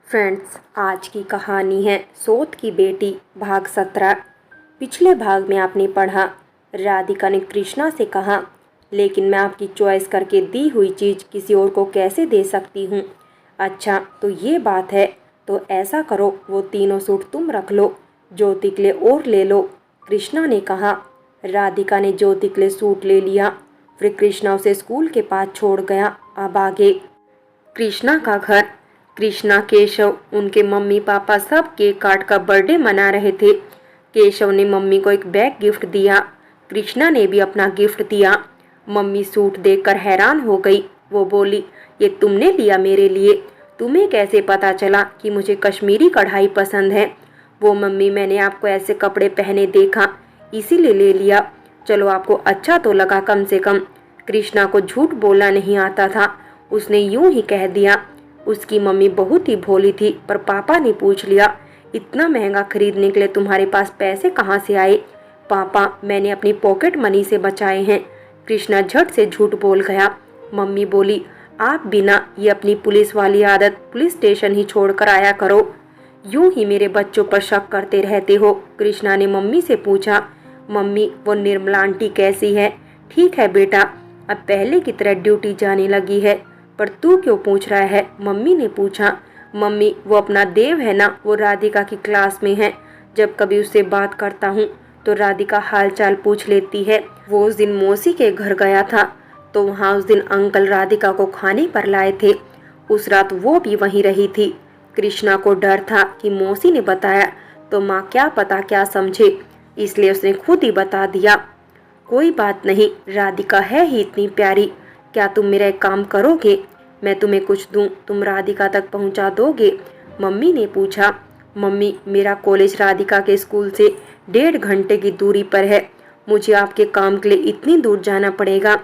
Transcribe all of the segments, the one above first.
Friends, आज की कहानी है सोत की बेटी भाग 17। पिछले भाग में आपने पढ़ा, राधिका ने कृष्णा से कहा, लेकिन मैं आपकी चॉइस करके दी हुई चीज़ किसी और को कैसे दे सकती हूँ। अच्छा तो ये बात है, तो ऐसा करो, वो तीनों सूट तुम रख लो, ज्योति के लिए और ले लो, कृष्णा ने कहा। राधिका ने ज्योति के लिए सूट ले लिया। फिर कृष्णा उसे स्कूल के पास छोड़ गया। अब आगे कृष्णा का घर। कृष्णा, केशव, उनके मम्मी पापा सब केक काट कर बर्थडे मना रहे थे। केशव ने मम्मी को एक बैग गिफ्ट दिया। कृष्णा ने भी अपना गिफ्ट दिया। मम्मी सूट देखकर हैरान हो गई। वो बोली, ये तुमने लिया मेरे लिए? तुम्हें कैसे पता चला कि मुझे कश्मीरी कढ़ाई पसंद है? वो मम्मी, मैंने आपको ऐसे कपड़े पहने देखा, इसीलिए ले लिया। चलो, आपको अच्छा तो लगा कम से कम। कृष्णा को झूठ बोलना नहीं आता था, उसने यूं ही कह दिया। उसकी मम्मी बहुत ही भोली थी, पर पापा ने पूछ लिया, इतना महंगा खरीदने के लिए तुम्हारे पास पैसे कहाँ से आए? पापा, मैंने अपनी पॉकेट मनी से बचाए हैं। कृष्णा झट से झूठ बोल गया। मम्मी बोली, आप बिना ये अपनी पुलिस वाली आदत पुलिस स्टेशन ही छोड़कर आया करो, यूं ही मेरे बच्चों पर शक करते रहते हो। कृष्णा ने मम्मी से पूछा, मम्मी, वो निर्मला आंटी कैसी है? ठीक है बेटा, अब पहले की तरह ड्यूटी जाने लगी है। पर तू क्यों पूछ रहा है? मम्मी ने पूछा। मम्मी, वो अपना देव है ना, वो राधिका की क्लास में है। जब कभी उससे बात करता हूँ तो राधिका हालचाल पूछ लेती है। वो उस दिन मौसी के घर गया था, तो वहाँ उस दिन अंकल राधिका को खाने पर लाए थे। उस रात वो भी वहीं रही थी। कृष्णा को डर था कि मौसी ने बताया तो माँ क्या पता क्या समझे, इसलिए उसने खुद ही बता दिया। कोई बात नहीं, राधिका है ही इतनी प्यारी। क्या तुम मेरा एक काम करोगे? मैं तुम्हें कुछ दूं, तुम राधिका तक पहुंचा दोगे? मम्मी ने पूछा। मम्मी, मेरा कॉलेज राधिका के स्कूल से 1.5 घंटे की दूरी पर है। मुझे आपके काम के लिए इतनी दूर जाना पड़ेगा।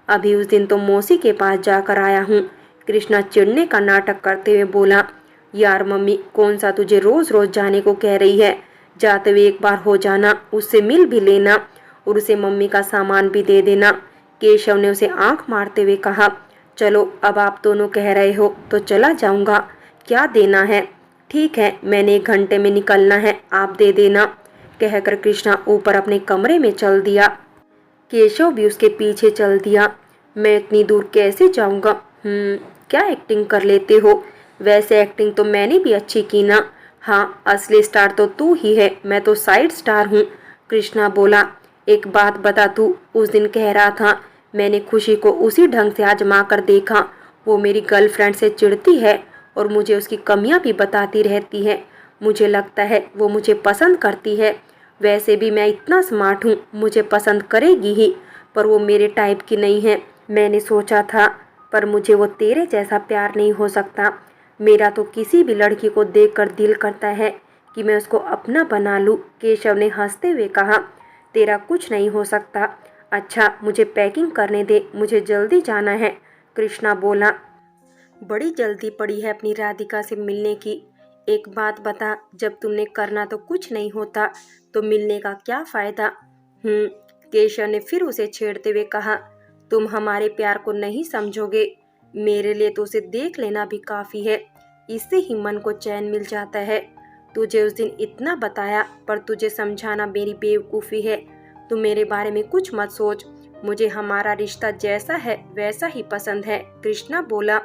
अभी उस दिन तो मौसी के पास जाकर आया हूँ। कृष्णा चिढ़ने का नाटक करते हुए बोला, यार मम्मी, कौन सा तुझे रोज रोज जाने को कह रही है? जाते हुए एक बार हो जाना, उससे मिल भी लेना और उसे मम्मी का सामान भी दे देना। केशव ने उसे आंख मारते हुए कहा, चलो, अब आप दोनों कह रहे हो तो चला जाऊंगा। क्या देना है? ठीक है, मैंने 1 घंटे में निकलना है, आप दे देना। कहकर कृष्णा ऊपर अपने कमरे में चल दिया। केशव भी उसके पीछे चल दिया। मैं इतनी दूर कैसे जाऊंगा? क्या एक्टिंग कर लेते हो? वैसे एक्टिंग तो मैंने भी अच्छी की ना। हाँ, असली स्टार तो तू ही है, मैं तो साइड स्टार हूँ। कृष्णा बोला, एक बात बता, तू उस दिन कह रहा था मैंने खुशी को उसी ढंग से आजमा कर देखा। वो मेरी गर्लफ्रेंड से चिढ़ती है और मुझे उसकी कमियां भी बताती रहती है। मुझे लगता है वो मुझे पसंद करती है। वैसे भी मैं इतना स्मार्ट हूँ, मुझे पसंद करेगी ही, पर वो मेरे टाइप की नहीं है। मैंने सोचा था, पर मुझे वो तेरे जैसा प्यार नहीं हो सकता। मेरा तो किसी भी लड़की को देखकर दिल करता है कि मैं उसको अपना बना लूँ। केशव ने हंसते हुए कहा, तेरा कुछ नहीं हो सकता। अच्छा, मुझे पैकिंग करने दे, मुझे जल्दी जाना है। कृष्णा बोला, बड़ी जल्दी पड़ी है अपनी राधिका से मिलने की। एक बात बता, जब तुमने करना तो कुछ नहीं होता तो मिलने का क्या फायदा? केशव ने फिर उसे छेड़ते हुए कहा, तुम हमारे प्यार को नहीं समझोगे। मेरे लिए तो उसे देख लेना भी काफी है, इससे ही मन को चैन मिल जाता है। तुझे उस दिन इतना बताया, पर तुझे समझाना मेरी बेवकूफ़ी है। तू मेरे बारे में कुछ मत सोच, मुझे हमारा रिश्ता जैसा है वैसा ही पसंद है। कृष्णा बोला,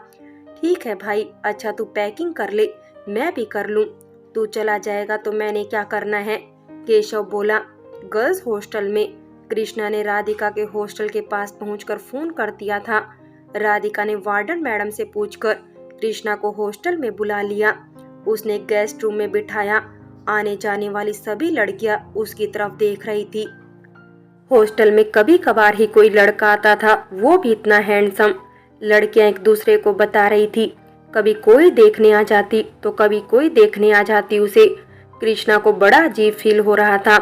ठीक है भाई, अच्छा तू पैकिंग कर ले, मैं भी कर लूं। तू चला जाएगा तो मैंने क्या करना है? केशव बोला, गर्ल्स हॉस्टल में। कृष्णा ने राधिका के हॉस्टल के पास पहुंचकर फोन कर दिया था। राधिका ने वार्डन मैडम से पूछकर कृष्णा को हॉस्टल में बुला लिया। उसने गेस्ट रूम में बिठाया। आने जाने वाली सभी लड़कियां उसकी तरफ देख रही थी। हॉस्टल में कभी कभार ही कोई लड़का आता था, वो भी इतना हैंडसम। लड़कियां एक दूसरे को बता रही थी, कभी कोई देखने आ जाती तो कभी कोई देखने आ जाती उसे। कृष्णा को बड़ा अजीब फील हो रहा था।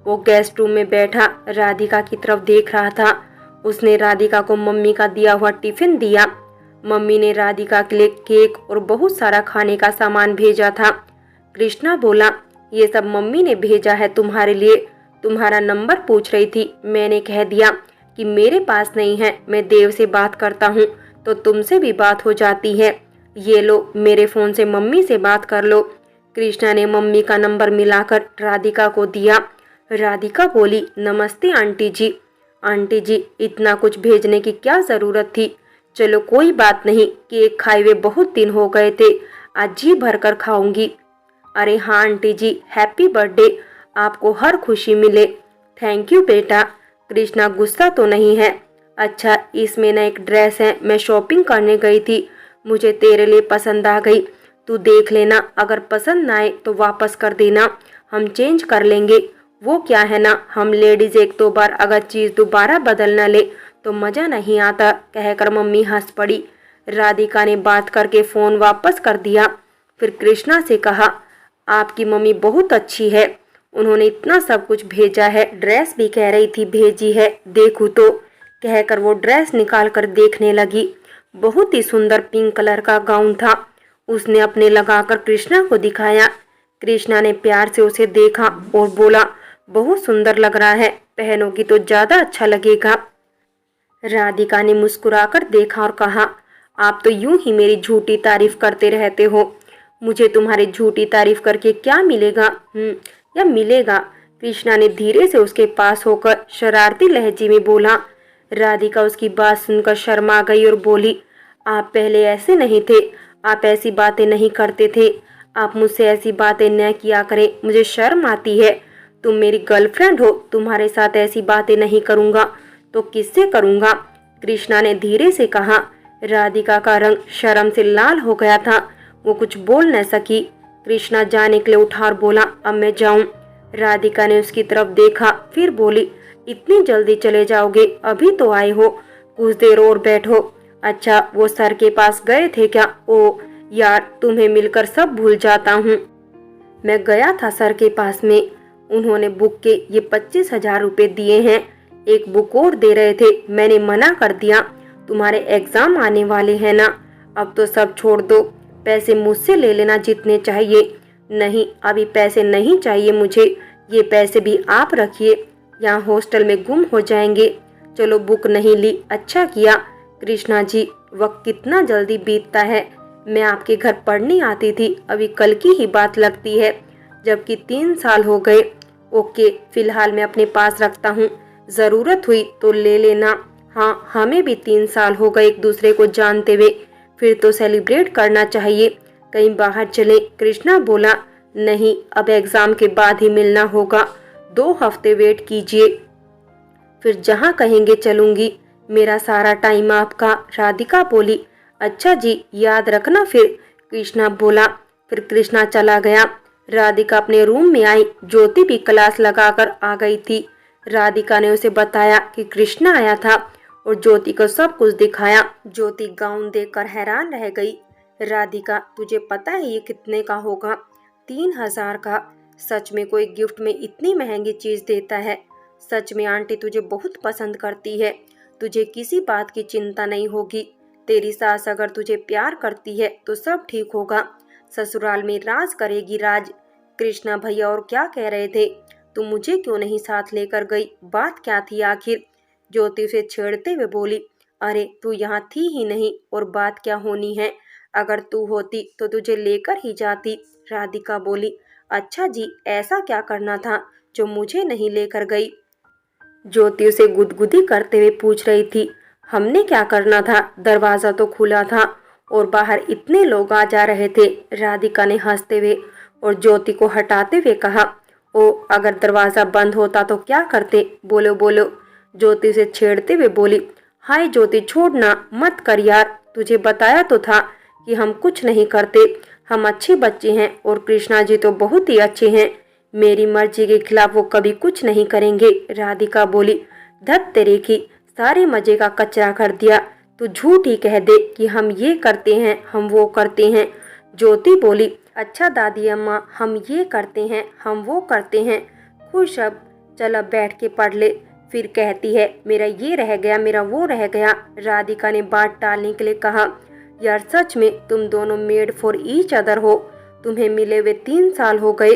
वो गेस्ट रूम में बैठा राधिका की तरफ देख रहा था। उसने राधिका को मम्मी का दिया हुआ टिफिन दिया। मम्मी ने राधिका के लिए केक और बहुत सारा खाने का सामान भेजा था। कृष्णा बोला, ये सब मम्मी ने भेजा है तुम्हारे लिए। तुम्हारा नंबर पूछ रही थी, मैंने कह दिया कि मेरे पास नहीं है, मैं देव से बात करता हूँ तो तुमसे भी बात हो जाती है। ये लो, मेरे फ़ोन से मम्मी से बात कर लो। कृष्णा ने मम्मी का नंबर मिलाकर राधिका को दिया। राधिका बोली, नमस्ते आंटी जी। आंटी जी, इतना कुछ भेजने की क्या ज़रूरत थी? चलो कोई बात नहीं, केक खाए हुए बहुत दिन हो गए थे, आज जी भर कर खाऊंगी। अरे हाँ आंटी जी, हैप्पी बर्थडे, आपको हर खुशी मिले। थैंक यू बेटा। कृष्णा गुस्सा तो नहीं है? अच्छा, इसमें ना एक ड्रेस है, मैं शॉपिंग करने गई थी, मुझे तेरे लिए पसंद आ गई, तू देख लेना, अगर पसंद ना आए तो वापस कर देना, हम चेंज कर लेंगे। वो क्या है ना, हम लेडीज एक दो बार अगर चीज़ दोबारा बदल ना ले तो मज़ा नहीं आता, कहकर मम्मी हंस पड़ी। राधिका ने बात करके फ़ोन वापस कर दिया। फिर कृष्णा से कहा, आपकी मम्मी बहुत अच्छी है, उन्होंने इतना सब कुछ भेजा है, ड्रेस भी कह रही थी भेजी है, देखूँ तो, कहकर वो ड्रेस निकाल कर देखने लगी। बहुत ही सुंदर पिंक कलर का गाउन था। उसने अपने लगाकर कृष्णा को दिखाया। कृष्णा ने प्यार से उसे देखा और बोला, बहुत सुंदर लग रहा है, पहनोगी तो ज़्यादा अच्छा लगेगा। राधिका ने मुस्कुराकर देखा और कहा, आप तो यूं ही मेरी झूठी तारीफ करते रहते हो, मुझे तुम्हारी झूठी तारीफ करके क्या मिलेगा? या मिलेगा? कृष्णा ने धीरे से उसके पास होकर शरारती लहजे में बोला। राधिका उसकी बात सुनकर शर्मा गई और बोली, आप पहले ऐसे नहीं थे, आप ऐसी बातें नहीं करते थे, आप मुझसे ऐसी बातें न किया करें, मुझे शर्म आती है। तुम मेरी गर्लफ्रेंड हो, तुम्हारे साथ ऐसी बातें नहीं करूँगा तो किससे करूँगा? कृष्णा ने धीरे से कहा। राधिका का रंग शर्म से लाल हो गया था, वो कुछ बोल न सकी। कृष्णा जाने के लिए उठा और बोला, अब मैं जाऊं? राधिका ने उसकी तरफ देखा, फिर बोली, इतनी जल्दी चले जाओगे? अभी तो आए हो, कुछ देर और बैठो। अच्छा, वो सर के पास गए थे क्या? ओ यार, तुम्हें मिलकर सब भूल जाता हूँ। मैं गया था सर के पास में, उन्होंने बुक के ये 25,000 रुपये दिए हैं, एक बुक और दे रहे थे, मैंने मना कर दिया, तुम्हारे एग्जाम आने वाले हैं ना, अब तो सब छोड़ दो, पैसे मुझसे ले लेना जितने चाहिए। नहीं, अभी पैसे नहीं चाहिए मुझे, ये पैसे भी आप रखिए, यहाँ हॉस्टल में गुम हो जाएंगे। चलो बुक नहीं ली, अच्छा किया। कृष्णा जी, वक्त कितना जल्दी बीतता है, मैं आपके घर पढ़ने आती थी, अभी कल की ही बात लगती है, जबकि 3 साल हो गए। ओके, फिलहाल मैं अपने पास रखता हूँ, ज़रूरत हुई तो ले लेना। हाँ, हमें भी 3 साल हो गए एक दूसरे को जानते हुए, फिर तो सेलिब्रेट करना चाहिए, कहीं बाहर चले। कृष्णा बोला, नहीं, अब एग्ज़ाम के बाद ही मिलना होगा, 2 हफ्ते वेट कीजिए, फिर जहाँ कहेंगे चलूंगी, मेरा सारा टाइम आपका। राधिका बोली, अच्छा जी, याद रखना फिर। कृष्णा बोला। फिर कृष्णा चला गया। राधिका अपने रूम में आई। ज्योति भी क्लास लगाकर आ गई थी। राधिका ने उसे बताया कि कृष्णा आया था और ज्योति को सब कुछ दिखाया। ज्योति गाउन देखकर हैरान रह गई। राधिका, तुझे पता है ये कितने का होगा? 3,000 का। सच में कोई गिफ्ट में इतनी महंगी चीज देता है? सच में आंटी तुझे बहुत पसंद करती है, तुझे किसी बात की चिंता नहीं होगी। तेरी सास अगर तुझे प्यार करती है तो सब ठीक होगा, ससुराल में राज करेगी राज। कृष्णा भैया और क्या कह रहे थे? तू मुझे क्यों नहीं साथ लेकर गई? बात क्या थी आखिर? ज्योति उसे छेड़ते हुए बोली, अरे तू यहाँ थी ही नहीं और बात क्या होनी है, अगर तू होती तो तुझे लेकर ही जाती। राधिका बोली, अच्छा जी, ऐसा क्या करना था जो मुझे नहीं लेकर गई? ज्योति उसे गुदगुदी करते हुए पूछ रही थी, हमने क्या करना था, दरवाजा तो खुला था और बाहर इतने लोग आ जा रहे थे। राधिका ने हंसते हुए और ज्योति को हटाते हुए कहा, ओ अगर दरवाजा बंद होता तो क्या करते? बोलो बोलो। ज्योति से छेड़ते हुए बोली, हाय ज्योति, छोड़ना मत कर यार, तुझे बताया तो था कि हम कुछ नहीं करते, हम अच्छे बच्चे हैं और कृष्णा जी तो बहुत ही अच्छे हैं, मेरी मर्जी के खिलाफ वो कभी कुछ नहीं करेंगे। राधिका बोली, धत तेरे की, सारे मजे का कचरा कर दिया, तू झूठ ही कह दे कि हम ये करते हैं हम वो करते हैं। ज्योति बोली, अच्छा दादी अम्मा, हम ये करते हैं हम वो करते हैं, खुश अब, चल अब बैठ के पढ़ ले। फिर कहती है, मेरा ये रह गया मेरा वो रह गया। राधिका ने बात टालने के लिए कहा, यार सच में तुम दोनों मेड फॉर ईच अदर हो, तुम्हें मिले हुए 3 साल हो गए,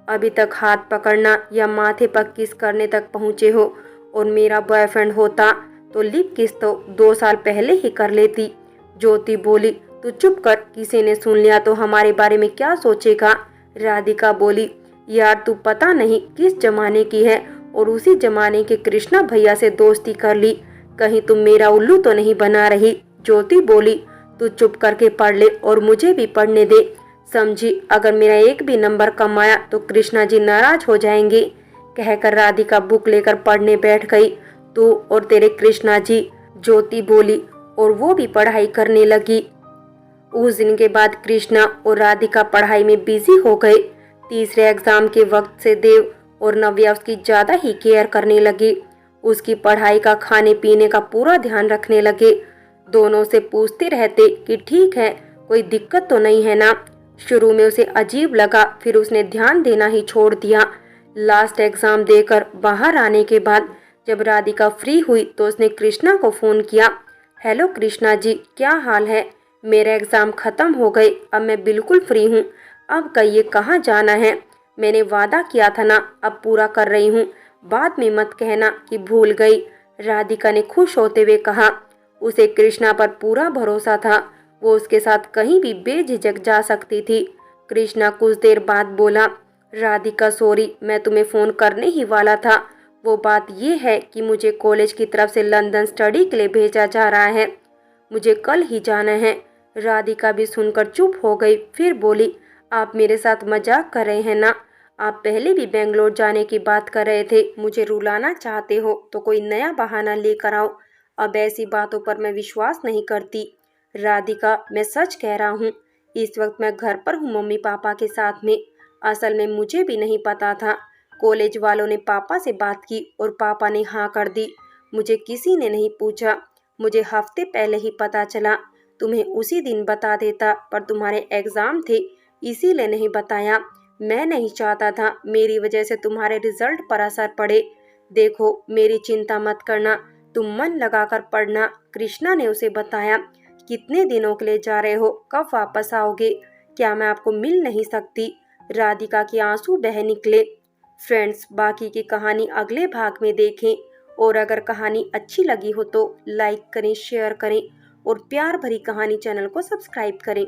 अभी तक हाथ पकड़ना या माथे पर किस करने तक पहुँचे हो, और मेरा बॉयफ्रेंड होता तो लिप किस तो 2 साल पहले ही कर लेती। ज्योति बोली, तू चुप कर, किसी ने सुन लिया तो हमारे बारे में क्या सोचेगा। राधिका बोली, यार तू पता नहीं किस जमाने की है और उसी जमाने के कृष्णा भैया से दोस्ती कर ली, कहीं तुम मेरा उल्लू तो नहीं बना रही। ज्योति बोली, तू चुप करके पढ़ ले और मुझे भी पढ़ने दे, समझी, अगर मेरा एक भी नंबर कम आया तो कृष्णा जी नाराज हो जाएंगे। कहकर राधिका बुक लेकर पढ़ने बैठ गई। तू और तेरे कृष्णा जी, ज्योति बोली, और वो भी पढ़ाई करने लगी। उस दिन के बाद कृष्णा और राधिका पढ़ाई में बिजी हो गए। तीसरे एग्जाम के वक्त से देव और नव्या उसकी ज्यादा ही केयर करने लगे। उसकी पढ़ाई का, खाने पीने का पूरा ध्यान रखने लगे। दोनों से पूछते रहते कि ठीक है, कोई दिक्कत तो नहीं है ना। शुरू में उसे अजीब लगा, फिर उसने ध्यान देना ही छोड़ दिया। लास्ट एग्जाम देकर बाहर आने के बाद जब राधिका फ्री हुई तो उसने कृष्णा को फोन किया। हेलो कृष्णा जी, क्या हाल है? मेरे एग्जाम खत्म हो गए, अब मैं बिल्कुल फ्री हूँ। अब कहिए कहाँ जाना है? मैंने वादा किया था ना, अब पूरा कर रही हूँ, बाद में मत कहना कि भूल गई। राधिका ने खुश होते हुए कहा। उसे कृष्णा पर पूरा भरोसा था, वो उसके साथ कहीं भी बेझिझक जा सकती थी। कृष्णा कुछ देर बाद बोला, राधिका सॉरी, मैं तुम्हें फ़ोन करने ही वाला था। वो बात ये है कि मुझे कॉलेज की तरफ से लंदन स्टडी के लिए भेजा जा रहा है, मुझे कल ही जाना है। राधिका भी सुनकर चुप हो गई, फिर बोली, आप मेरे साथ मजाक कर रहे हैं ना? आप पहले भी बेंगलोर जाने की बात कर रहे थे, मुझे रुलाना चाहते हो तो कोई नया बहाना लेकर आओ। अब ऐसी बातों पर मैं विश्वास नहीं करती। राधिका, मैं सच कह रहा हूँ, इस वक्त मैं घर पर हूँ मम्मी पापा के साथ में। असल में मुझे भी नहीं पता था, कॉलेज वालों ने पापा से बात की और पापा ने हाँ कर दी। मुझे किसी ने नहीं पूछा, मुझे हफ्ते पहले ही पता चला। तुम्हें उसी दिन बता देता, पर तुम्हारे एग्ज़ाम थे इसीलिए नहीं बताया। मैं नहीं चाहता था मेरी वजह से तुम्हारे रिजल्ट पर असर पड़े। देखो मेरी चिंता मत करना, तुम मन लगाकर पढ़ना। कृष्णा ने उसे बताया। कितने दिनों के लिए जा रहे हो, कब वापस आओगे? क्या मैं आपको मिल नहीं सकती? राधिका के आंसू बह निकले। फ्रेंड्स, बाकी की कहानी अगले भाग में देखें। और अगर कहानी अच्छी लगी हो तो लाइक करें, शेयर करें और प्यार भरी कहानी चैनल को सब्सक्राइब करें।